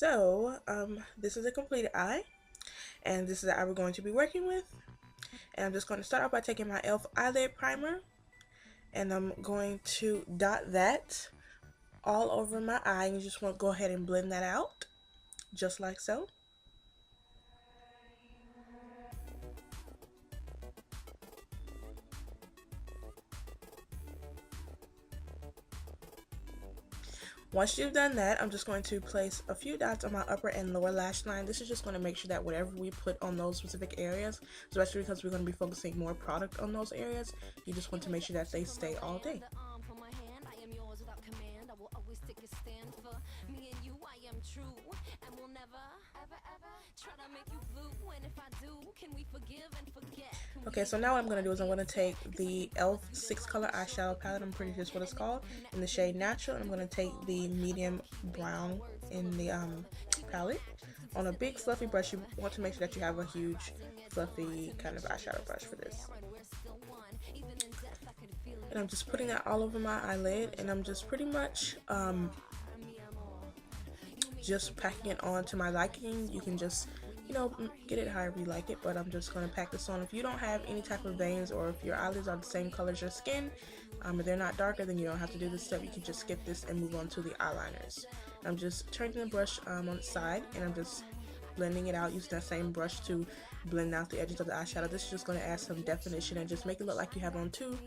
So this is a completed eye, and this is the eye we're going to be working with. And I'm just going to start off by taking my e.l.f. eyelid primer, and I'm going to dot that all over my eye, and you just want to go ahead and blend that out just like so. Once you've done that, I'm just going to place a few dots on my upper and lower lash line. This is just going to make sure that whatever we put on those specific areas, especially because we're going to be focusing more product on those areas, you just want to make sure that they stay all day. Okay, so now what I'm going to do is I'm going to take the e.l.f. 6 color eyeshadow palette, I'm pretty sure that's what it's called, in the shade Natural, and I'm going to take the medium brown in the palette. On a big fluffy brush, you want to make sure that you have a huge fluffy kind of eyeshadow brush for this. And I'm just putting that all over my eyelid, and I'm just pretty much just packing it on to my liking. You can just, you know, get it however you like it, but I'm just going to pack this on. If you don't have any type of veins, or if your eyelids are the same color as your skin, if they're not darker, then you don't have to do this step. You can just skip this and move on to the eyeliners. I'm just turning the brush on the side, and I'm just blending it out using that same brush to blend out the edges of the eyeshadow. This is just going to add some definition and just make it look like you have on two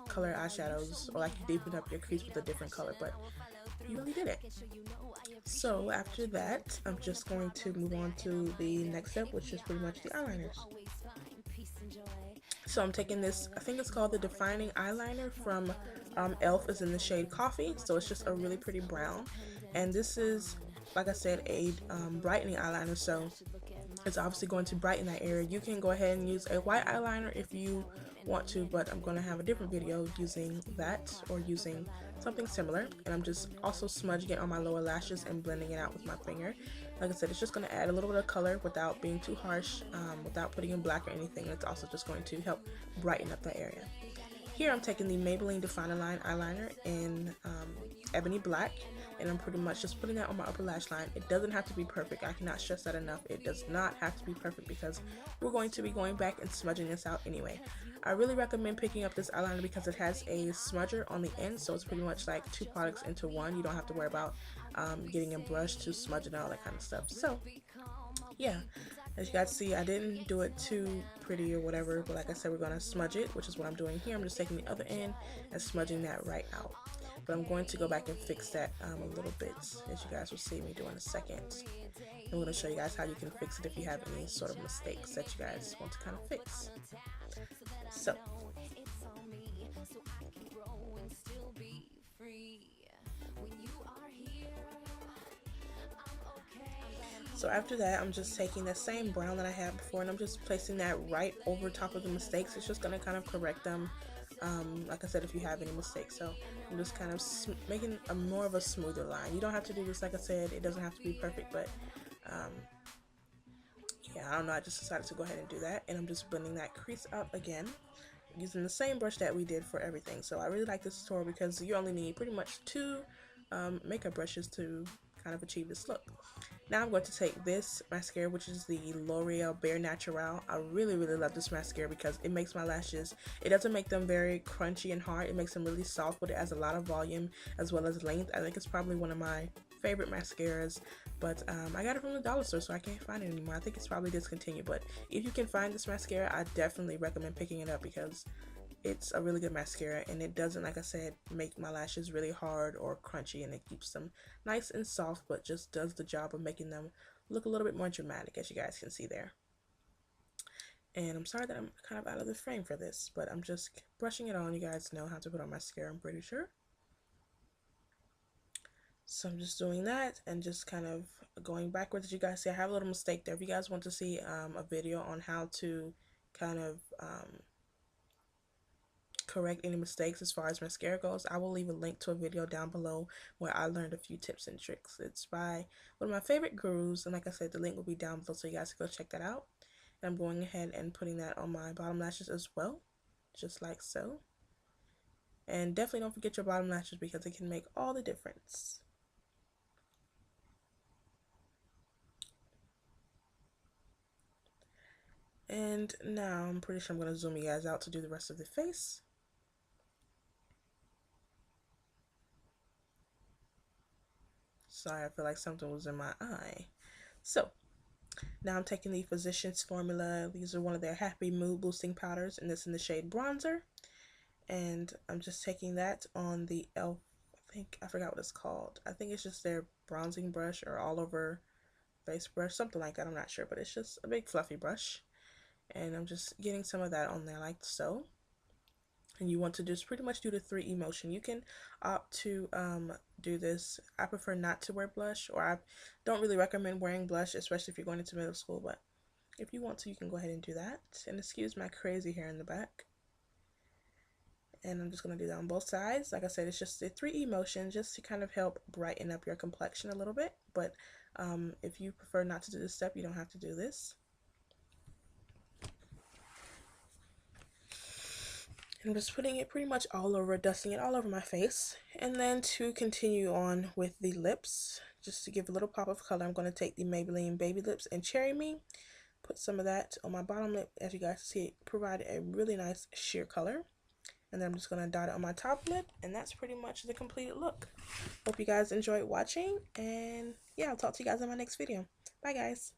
color eyeshadows, or like you deepened up your crease with a different color, but you really did it. So after that, I'm just going to move on to the next step, which is pretty much the eyeliners. So I'm taking this, I think it's called the Defining Eyeliner from e.l.f. is in the shade Coffee. So it's just a really pretty brown, and this is, like I said, a brightening eyeliner, so it's obviously going to brighten that area. You can go ahead and use a white eyeliner if you want to, but I'm going to have a different video using that or using something similar. And I'm just also smudging it on my lower lashes and blending it out with my finger. Like I said, it's just going to add a little bit of color without being too harsh, without putting in black or anything. It's also just going to help brighten up that area. Here I'm taking the Maybelline Define Line eyeliner in Ebony Black, and I'm pretty much just putting that on my upper lash line. It doesn't have to be perfect. I cannot stress that enough. It does not have to be perfect because we're going to be going back and smudging this out anyway. I really recommend picking up this eyeliner because it has a smudger on the end, so it's pretty much like two products into one. You don't have to worry about getting a brush to smudge it and all that kind of stuff. So yeah, as you guys see, I didn't do it too pretty or whatever, but like I said, we're going to smudge it, which is what I'm doing here. I'm just taking the other end and smudging that right out. But I'm going to go back and fix that a little bit, as you guys will see me do in a second. I'm going to show you guys how you can fix it if you have any sort of mistakes that you guys want to kind of fix. So after that, I'm just taking the same brown that I had before, and I'm just placing that right over top of the mistakes. It's just going to kind of correct them, like I said, if you have any mistakes. So I'm just kind of making a more of a smoother line. You don't have to do this, like I said, it doesn't have to be perfect, but yeah, I don't know, I just decided to go ahead and do that. And I'm just blending that crease out again using the same brush that we did for everything. So I really like this tutorial because you only need pretty much two makeup brushes to kind of achieve this look. Now I'm going to take this mascara, which is the L'Oreal Bare Naturel. I really love this mascara because it makes my lashes, it doesn't make them very crunchy and hard. It makes them really soft, but it has a lot of volume as well as length. I think it's probably one of my favorite mascaras, but I got it from the dollar store, so I can't find it anymore. I think it's probably discontinued, but if you can find this mascara, I definitely recommend picking it up because it's a really good mascara, and it doesn't, like I said, make my lashes really hard or crunchy, and it keeps them nice and soft, but just does the job of making them look a little bit more dramatic, as you guys can see there. And I'm sorry that I'm kind of out of the frame for this, but I'm just brushing it on. You guys know how to put on mascara, I'm pretty sure. So I'm just doing that and just kind of going backwards. As you guys see, I have a little mistake there. If you guys want to see a video on how to kind of correct any mistakes as far as mascara goes, I will leave a link to a video down below where I learned a few tips and tricks. It's by one of my favorite gurus, and like I said, the link will be down below, so you guys can go check that out. And I'm going ahead and putting that on my bottom lashes as well, just like so. And definitely don't forget your bottom lashes because it can make all the difference. And now I'm pretty sure I'm going to zoom you guys out to do the rest of the face. Sorry, I feel like something was in my eye. So now I'm taking the Physicians Formula. These are one of their Happy Mood Boosting powders, and this in the shade Bronzer. And I'm just taking that on the e.l.f. I forgot what it's called. I think it's just their bronzing brush or all over face brush, something like that. I'm not sure, but it's just a big fluffy brush. And I'm just getting some of that on there like so. And you want to just pretty much do the 3E motion. You can opt to do this. I prefer not to wear blush, or I don't really recommend wearing blush, especially if you're going into middle school, but if you want to, you can go ahead and do that. And excuse my crazy hair in the back. And I'm just going to do that on both sides. Like I said, it's just a 3E motion just to kind of help brighten up your complexion a little bit. But if you prefer not to do this step, you don't have to do this. I'm just putting it pretty much all over, dusting it all over my face. And then to continue on with the lips, just to give a little pop of color, I'm going to take the Maybelline Baby Lips and Cherry Me, put some of that on my bottom lip. As you guys see, it provided a really nice sheer color. And then I'm just going to dot it on my top lip, and that's pretty much the completed look. Hope you guys enjoyed watching, and yeah, I'll talk to you guys in my next video. Bye guys.